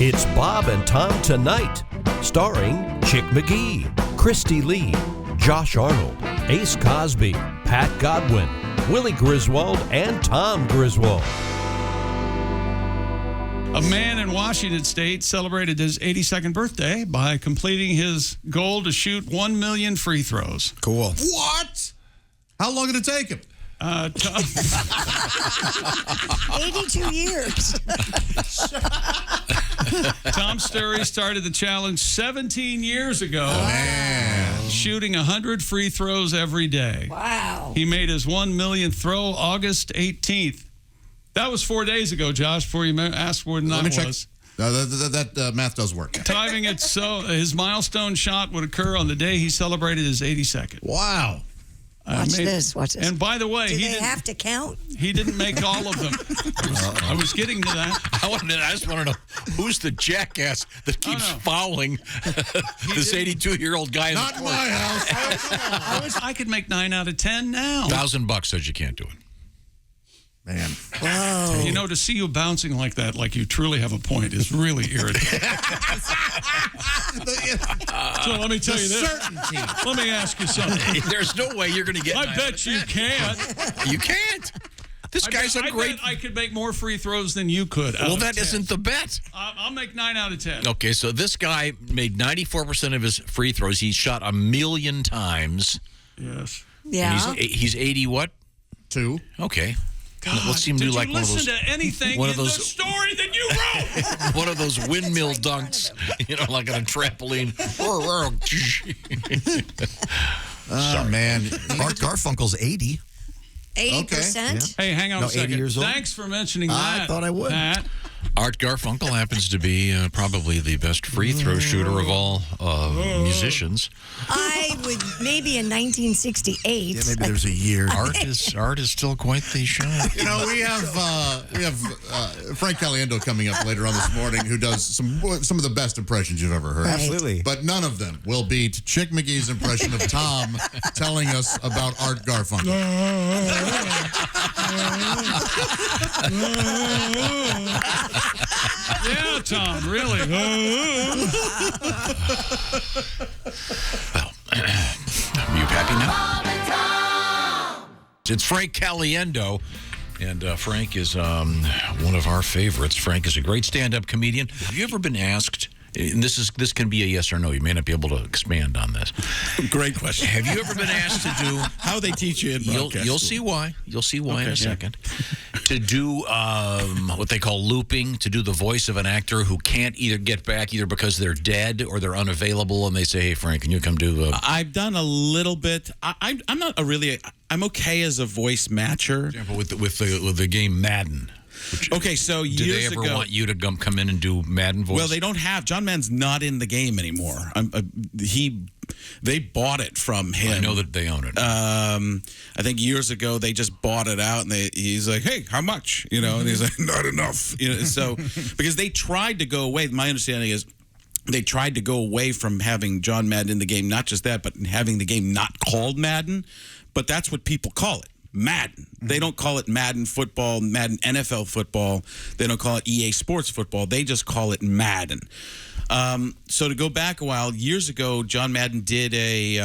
It's Bob and Tom Tonight, starring Chick McGee, Christy Lee, Josh Arnold, Ace Cosby, Pat Godwin, Willie Griswold, and Tom Griswold. A man in Washington State celebrated his 82nd birthday by completing his goal to shoot 1 million free throws. Cool. What? How long did it take him? 82 years. Tom Sturry started the challenge 17 years ago, shooting 100 free throws every day. Wow. He made his 1 millionth throw August 18th. That was 4 days ago, Josh, before you asked where the night was. That math does work. Timing it so his milestone shot would occur on the day he celebrated his 82nd. Wow. Watch this. And by the way, do they have to count? He didn't make all of them. I was getting to that. I just want to know who's the jackass that keeps fouling this 82-year-old guy. Not in my house. I could make 9 out of 10 now. $1,000 says you can't do it. Man. Whoa. You know, to see you bouncing like that, like you truly have a point, is really irritating. So let me tell you this. Certainty. Let me ask you something. There's no way you're going to get. I bet you can't. You can't. This guy's a great. I could make more free throws than you could. Well, that isn't the bet. I'll make 9 out of 10. Okay, so this guy made 94% of his free throws. He shot 1 million times. Yes. Yeah. And he's 80 what? 2. Okay. God, Let's see him do like one of those. Did you listen to anything in the story that you wrote? One of those windmill dunks, like on a trampoline. Oh, man. Art Garfunkel's 80. 80%? Hey, hang on a second. 80 years old. Thanks for mentioning that. I thought I would. Matt. Art Garfunkel happens to be probably the best free throw shooter of all musicians. I would maybe in 1968. Yeah, maybe there's a year. Art is still quite the shot. You know, we have Frank Caliendo coming up later on this morning, who does some of the best impressions you've ever heard. Right. Absolutely. But none of them will beat Chick McGee's impression of Tom telling us about Art Garfunkel. Yeah, Tom, really. Well, are you happy now? It's Frank Caliendo, and Frank is one of our favorites. Frank is a great stand-up comedian. Have you ever been asked, and this can be a yes or no, you may not be able to expand on this. Great question. Have you ever been asked to do... How they teach you in broadcast You'll school. see why. You'll see why in a Okay, second. To do what they call looping, to do the voice of an actor who can't either get back either because they're dead or they're unavailable, and they say, "Hey, Frank, can you come do?" I've done a little bit. I'm not a really. I'm okay as a voice matcher. For example, with the game Madden. Okay, so Do years they ever ago, want you to come in and do Madden voice? well, they don't have. John Madden's not in the game anymore. They bought it from him. I know that they own it. I think years ago they just bought it out, and he's like, "Hey, how much?" And he's like, "Not enough." So because they tried to go away. My understanding is they tried to go away from having John Madden in the game. Not just that, but having the game not called Madden. But that's what people call it. Madden. They don't call it Madden football, Madden NFL football. They don't call it EA Sports football. They just call it Madden. So to go back a while, years ago, John Madden did a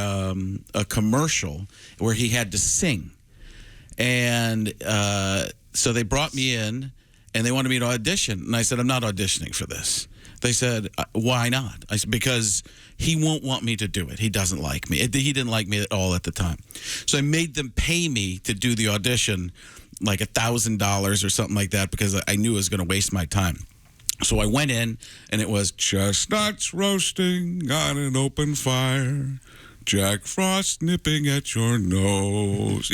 commercial where he had to sing. And so they brought me in, and they wanted me to audition. And I said, I'm not auditioning for this. They said, why not? I said, because he won't want me to do it. He doesn't like me. He didn't like me at all at the time. So I made them pay me to do the audition, like $1,000 or something like that, because I knew it was going to waste my time. So I went in, and it was chestnuts roasting on an open fire, Jack Frost nipping at your nose.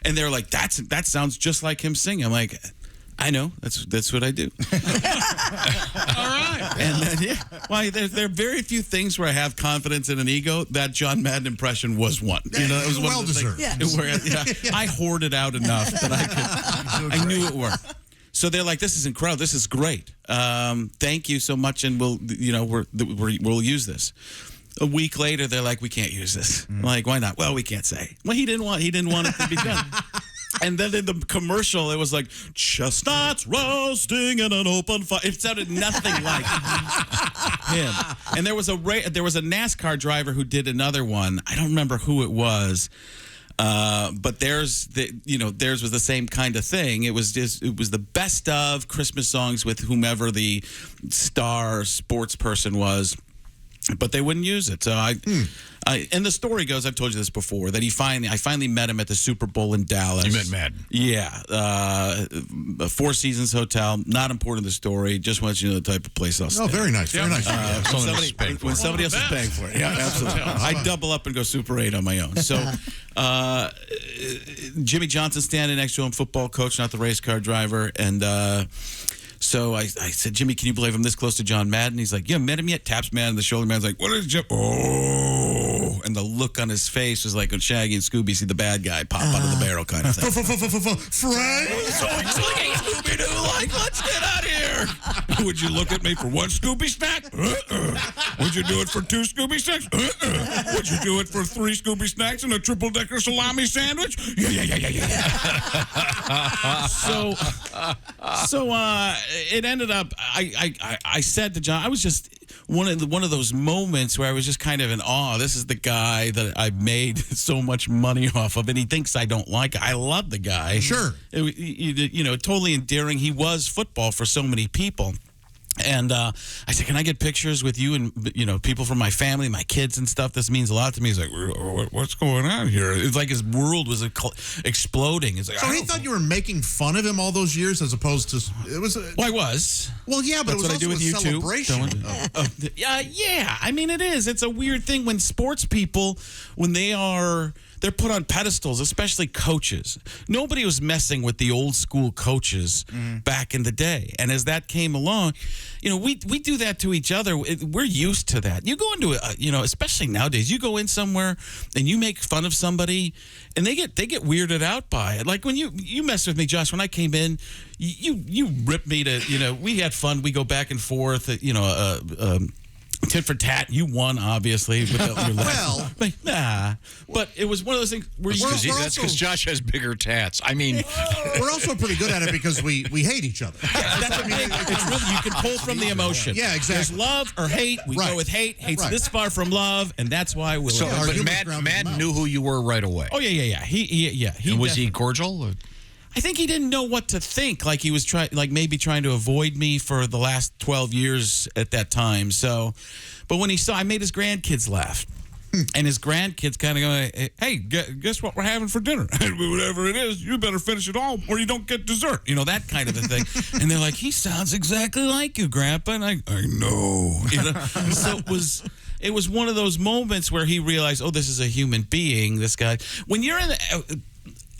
And they're like, that sounds just like him singing. I'm like, I know. That's what I do. All right. And then, well, there are very few things where I have confidence in an ego. That John Madden impression was one. It was one well of the deserved. things where I hoarded out enough that I knew it worked. So they're like, "This is incredible. This is great. Thank you so much, and we'll use this." A week later, they're like, "We can't use this." I'm like, why not? Well, we can't say. Well, he didn't want it to be done. And then in the commercial, it was like, chestnuts roasting in an open fire. It sounded nothing like him. And there was a NASCAR driver who did another one. I don't remember who it was. But theirs was the same kind of thing. It was the best of Christmas songs with whomever the star sports person was. But they wouldn't use it. So and the story goes, I've told you this before, that I finally met him at the Super Bowl in Dallas. You met Madden. Yeah. Four Seasons Hotel. Not important to the story. Just wants you to know the type of place I'll stay. Oh, very nice. Very nice. When somebody else is paying for it. Yeah, absolutely. I double up and go Super 8 on my own. So Jimmy Johnson standing next to him, football coach, not the race car driver. And so I said, Jimmy, can you believe I'm this close to John Madden? He's like, yeah, met him yet? Taps man on the shoulder. Man's like, what is Jim? Oh. And the look on his face was like when Shaggy and Scooby see the bad guy pop out of the barrel kind of thing. Frank? So it's like, hey, Scooby-Doo, like, let's get out of here. Would you look at me for one Scooby snack? Would you do it for two Scooby snacks? Would you do it for three Scooby snacks and a triple-decker salami sandwich? Yeah. So it ended up, I said to John, I was just one of those moments where I was just kind of in awe. This is the guy that I've made so much money off of, and he thinks I don't like it. I love the guy. Sure. Totally endearing. He was football for so many people. And I said, can I get pictures with you and, people from my family, my kids and stuff? This means a lot to me. He's like, what's going on here? It's like his world was exploding. It's like, So he thought you were making fun of him all those years as opposed to... It was. Well, I was. Well, yeah, but That's it was what I do also with you a celebration. Too. Yeah. I mean, it is. It's a weird thing when sports people, when they're put on pedestals, especially coaches. Nobody was messing with the old school coaches back in the day. And as that came along, we do that to each other. We're used to that. You go into especially nowadays, you go in somewhere and you make fun of somebody and they get weirded out by it. Like when you messed with me, Josh, when I came in, you ripped me to, we had fun. We go back and forth, tit for tat. You won, obviously. With your Well, but it was one of those things where That's because Josh has bigger tats. I mean, we're also pretty good at it because we hate each other. that's what it's really, you can pull from the emotion. Yeah, exactly. There's love or hate. We go with hate. Hate's this far from love, and that's why we'll. but Madden knew who you were right away. Oh yeah. He was he cordial? Or? I think he didn't know what to think. Like he was maybe trying to avoid me for the last 12 years at that time. So, but when he saw, I made his grandkids laugh. And his grandkids kind of go, hey, guess what we're having for dinner? Whatever it is, you better finish it all or you don't get dessert. That kind of a thing. And they're like, he sounds exactly like you, Grandpa. And I know. So it was one of those moments where he realized, oh, this is a human being, this guy. When you're in the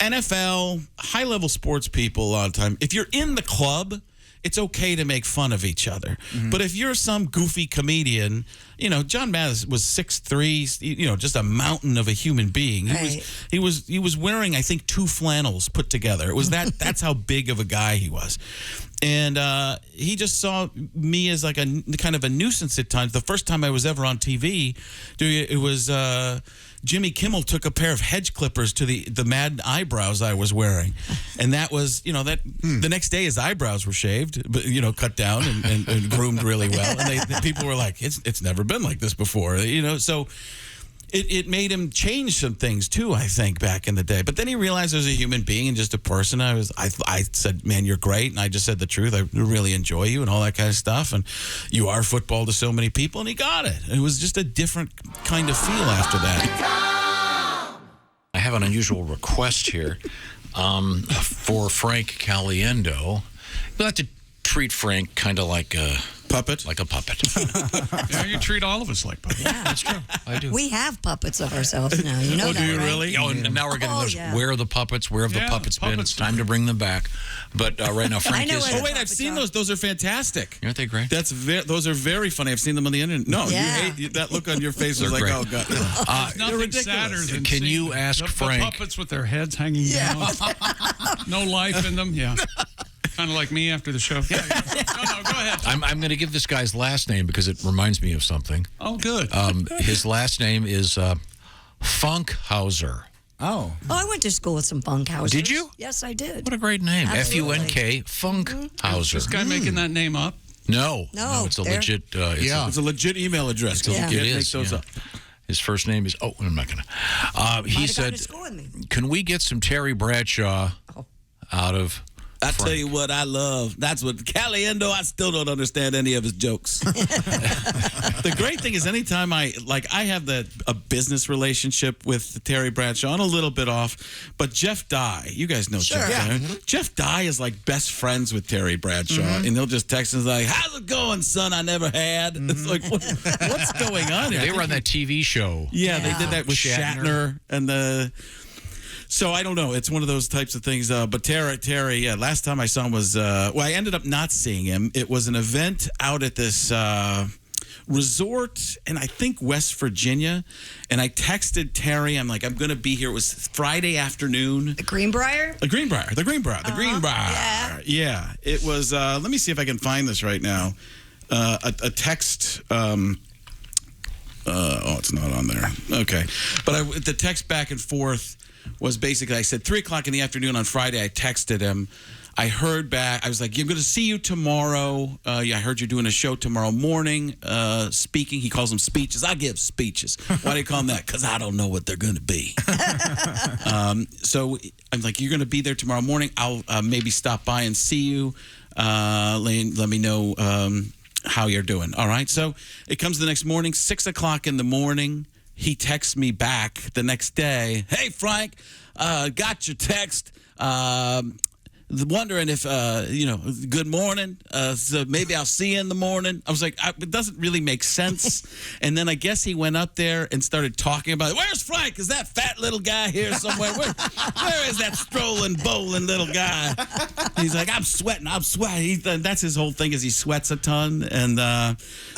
NFL, high-level sports people a lot of time, if you're in the club, it's okay to make fun of each other. But if you're some goofy comedian, John Madden was 6'3", just a mountain of a human being. He was wearing, I think, 2 flannels put together. It was that's how big of a guy he was. And he just saw me as like a kind of a nuisance at times. The first time I was ever on TV, it was Jimmy Kimmel took a pair of hedge clippers to the Madden eyebrows I was wearing. And that was, the next day his eyebrows were shaved, but, cut down and groomed really well. And people were like, it's never been like this before, so... It made him change some things too, I think, back in the day. But then he realized as a human being and just a person, I said, man, you're great. And I just said the truth. I really enjoy you and all that kind of stuff. And you are football to so many people. And he got it. It was just a different kind of feel after that. I have an unusual request here for Frank Caliendo. We'd like to treat Frank kind of like a... Puppet? Like a puppet. Yeah, you treat all of us like puppets. Yeah, That's true. I do. We have puppets of ourselves now. You know Oh, that, do you right? really? Oh, and now we're getting those. yeah. Where are the puppets? Where have the puppets been? puppets. It's time to bring them back. But right now, Frank know is... where Oh, wait, I've puppets seen are. those. Those are fantastic. Aren't they great? Those are very funny. I've seen them on the internet. No, Yeah. you hate that look on your face. Was They're like, great. oh, God. There's nothing ridiculous. sadder than Can seeing you ask the Frank- puppets with their heads hanging down. No life in them. Yeah. Kind of like me after the show. Yeah. No, go ahead. I'm going to give this guy's last name because it reminds me of something. Oh, good. His last name is Funkhauser. Oh. Oh, I went to school with some Funkhausers. Did you? Yes, I did. What a great name. Absolutely. F-U-N-K, Funkhauser. This guy making that name up? No, No, it's a they're- legit. It's a legit email address. Yeah. You can't It make is. those yeah. up. His first name is. Oh, I'm not gonna. He Might have gone said, to school with me. "Can we get some Terry Bradshaw out of?" I tell you what I love. That's what Caliendo, I still don't understand any of his jokes. The great thing is anytime I have a business relationship with Terry Bradshaw, and a little bit off, but Jeff Dye, you guys know Sure. Jeff Yeah. Dye. Jeff Dye is like best friends with Terry Bradshaw, and he'll just text us like, "How's it going, son? I never had." It's like, what's going on here? They were on that TV show. Yeah, they did that with Shatner. Shatner and the. So I don't know. It's one of those types of things. But Terry, yeah. Last time I saw him was I ended up not seeing him. It was an event out at this resort in I think West Virginia, and I texted Terry. I'm like, I'm going to be here. It was Friday afternoon. The Greenbrier? The Greenbrier. Yeah, it was. Let me see if I can find this right now. A text. It's not on there. Okay, but the text back and forth was basically I said 3:00 in the afternoon on Friday. I texted him. I heard back. I was like, "I'm going to see you tomorrow. I heard you're doing a show tomorrow morning. Speaking." He calls them speeches. I give speeches. Why do you call them that? Because I don't know what they're going to be. So I'm like, "You're going to be there tomorrow morning. I'll maybe stop by and see you. Let me know how you're doing." All right. So it comes the next morning, 6:00 in the morning. He texts me back the next day. "Hey, Frank, got your text. Wondering if, good morning. So maybe I'll see you in the morning." I was like, it doesn't really make sense. And then I guess he went up there and started talking about, "Where's Frank? Is that fat little guy here somewhere? Where is that strolling, bowling little guy?" He's like, I'm sweating. That's his whole thing is he sweats a ton. And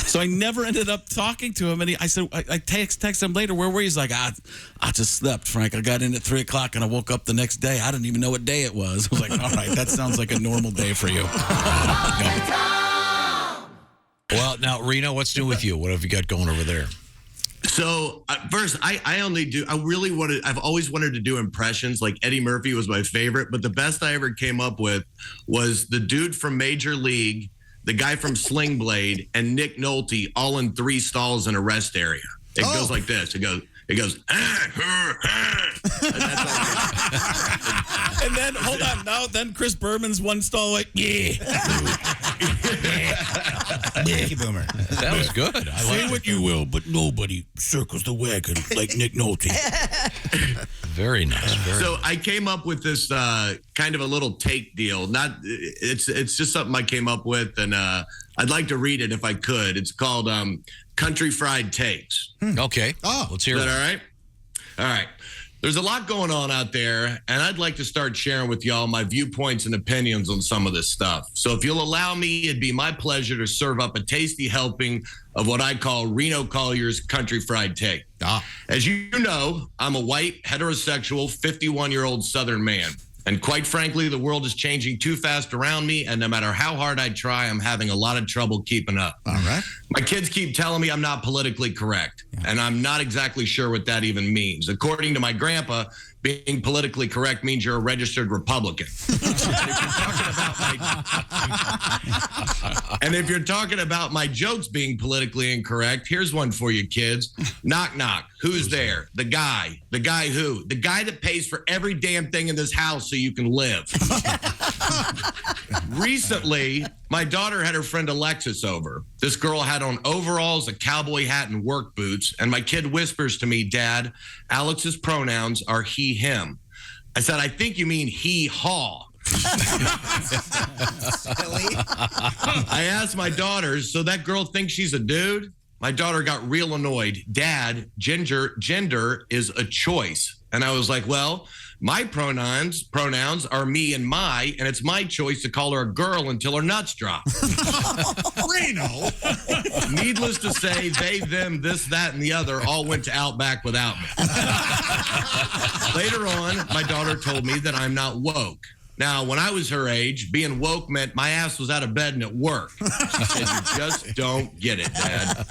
so I never ended up talking to him. And I texted him later, "Where were you?" He's like, I just slept, Frank. I got in at 3:00 and I woke up the next day. I didn't even know what day it was. I was like, all right, that sounds like a normal day for you. Well, now Reno, what's new with you? What have you got going over there? So first, I've always wanted to do impressions. Like Eddie Murphy was my favorite, but the best I ever came up with was the dude from Major League, the guy from Sling Blade, and Nick Nolte all in 3 stalls in a rest area. It goes like this. It goes, and that's all. And then, hold on. Now, then Chris Berman's one stall like, yeah. Mickey Boomer. That was good. I Say like what you will, but nobody circles the wagon like Nick Nolte. Very nice. So I came up with this kind of a little take deal. It's just something I came up with, and I'd like to read it if I could. It's called Country Fried Takes. Okay. Oh, let's hear Is it. that all right? All right. There's a lot going on out there, and I'd like to start sharing with y'all my viewpoints and opinions on some of this stuff. So if you'll allow me, it'd be my pleasure to serve up a tasty helping of what I call Reno Collier's Country Fried Take. As you know, I'm a white, heterosexual, 51-year-old Southern man. And quite frankly, the world is changing too fast around me, and no matter how hard I try, I'm having a lot of trouble keeping up. All right. My kids keep telling me I'm not politically correct, and I'm not exactly sure what that even means. According to my grandpa, being politically correct means you're a registered Republican. And if you're talking about my jokes being politically incorrect, here's one for you kids. Knock, knock. Who's there? The guy. The guy who? The guy that pays for every damn thing in this house so you can live. Recently, my daughter had her friend Alexis over. This girl had on overalls, a cowboy hat, and work boots. And my kid whispers to me, "Dad, Alex's pronouns are he, him." I said, "I think you mean he, haw." I asked my daughter, "So that girl thinks she's a dude?" My daughter got real annoyed. "Dad, gender is a choice." And I was like, "Well, my pronouns are me and my, and it's my choice to call her a girl until her nuts drop." Reno. Needless to say, they, them, this, that, and the other all went to Outback without me. Later on, my daughter told me that I'm not woke. Now, when I was her age, being woke meant my ass was out of bed and at work. She said, "You just don't get it, Dad."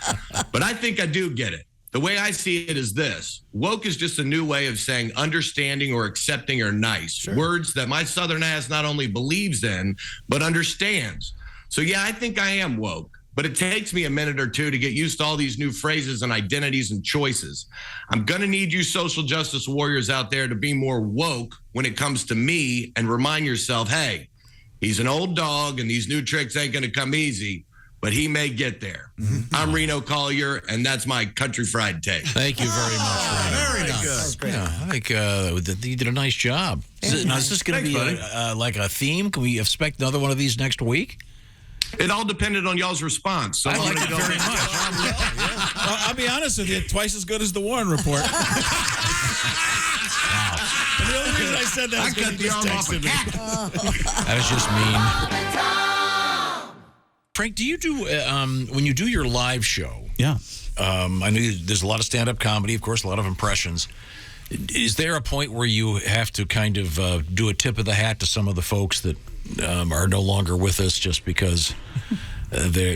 But I think I do get it. The way I see it is this. Woke is just a new way of saying understanding or accepting or nice. Sure. Words that my Southern ass not only believes in, but understands. So yeah, I think I am woke, but it takes me a minute or two to get used to all these new phrases and identities and choices. I'm going to need you social justice warriors out there to be more woke when it comes to me and remind yourself, hey, he's an old dog and these new tricks ain't going to come easy, but he may get there. Mm-hmm. I'm Reno Collier, and that's my country fried take. Thank you very much, Reno. Very nice. Yeah, I think you did a nice job. Now, is this going to be like a theme? Can we expect another one of these next week? It all depended on y'all's response. So I like it very much. I'll be honest with you, twice as good as the Warren Report. Wow. And the only reason I said that is because he just texted me. That was just mean. Frank, do you do, when you do your live show? Yeah. I know there's a lot of stand-up comedy, of course, a lot of impressions. Is there a point where you have to kind of do a tip of the hat to some of the folks that are no longer with us just because they're...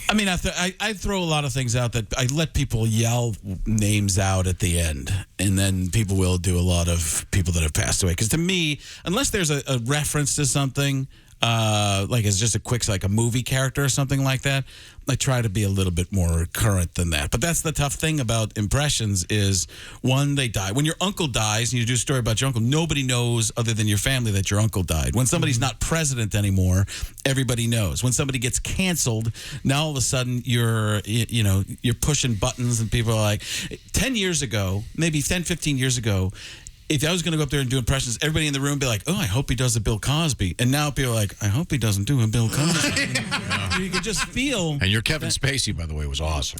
I mean, I throw a lot of things out that I let people yell names out at the end, and then people will do a lot of people that have passed away. Because to me, unless there's a reference to something... like it's just a quick, like a movie character or something like that, I try to be a little bit more current than that. But that's the tough thing about impressions is, one, they die. When your uncle dies and you do a story about your uncle, nobody knows other than your family that your uncle died. When somebody's not president anymore, everybody knows. When somebody gets canceled, now all of a sudden you're pushing buttons and people are like, 10 years ago, maybe 10, 15 years ago, if I was going to go up there and do impressions, everybody in the room would be like, oh, I hope he does a Bill Cosby. And now people are like, I hope he doesn't do a Bill Cosby. You could just feel... And your Kevin Spacey, by the way, was awesome.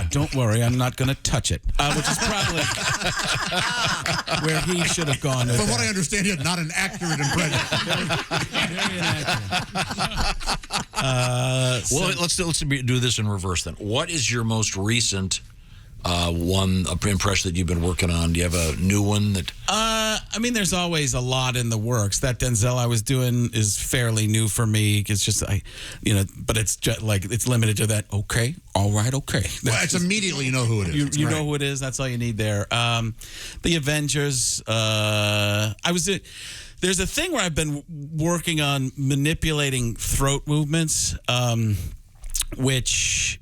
Don't worry. I'm not going to touch it. Which is probably where he should have gone. From what I understand, he had not an accurate impression. Very inaccurate. Well, let's do this in reverse then. What is your most recent... one impression that you've been working on? Do you have a new one that... I mean, there's always a lot in the works. That Denzel I was doing is fairly new for me. It's just, but it's just like, it's limited to that, okay, all right, okay. Well, it's immediately you know who it is. You know who it is. That's all you need there. The Avengers. There's a thing where I've been working on manipulating throat movements. Which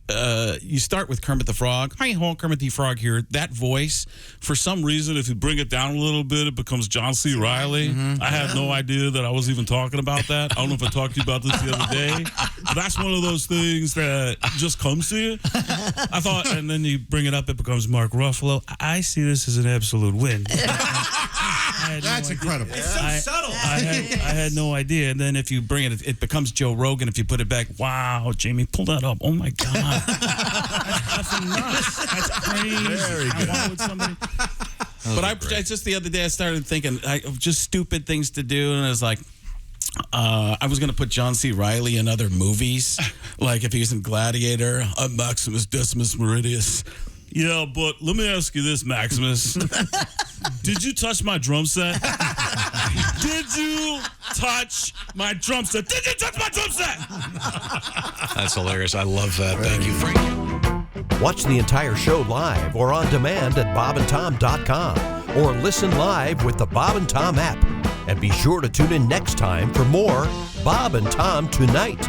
you start with Kermit the Frog. Hi, Kermit the Frog here. That voice, for some reason, if you bring it down a little bit, it becomes John C. Reilly. Mm-hmm. I had no idea that I was even talking about that. I don't know if I talked to you about this the other day. But that's one of those things that just comes to you. I thought, and then you bring it up, it becomes Mark Ruffalo. I see this as an absolute win. That's incredible. It's so subtle. I had no idea. And then if you bring it, it becomes Joe Rogan. If you put it back, wow, Jamie, pull that up. Oh my God. That's nuts. That's crazy. Very good. I with somebody. But I just the other day I started thinking just stupid things to do, and I was like, I was going to put John C. Reilly in other movies, like if he was in Gladiator. I'm Maximus Decimus Meridius. Yeah, but let me ask you this, Maximus. Did you touch my drum set? Did you touch my drum set? Did you touch my drum set? That's hilarious. I love that. Thank you, Frank. Watch the entire show live or on demand at bobandtom.com or listen live with the Bob and Tom app. And be sure to tune in next time for more Bob and Tom Tonight.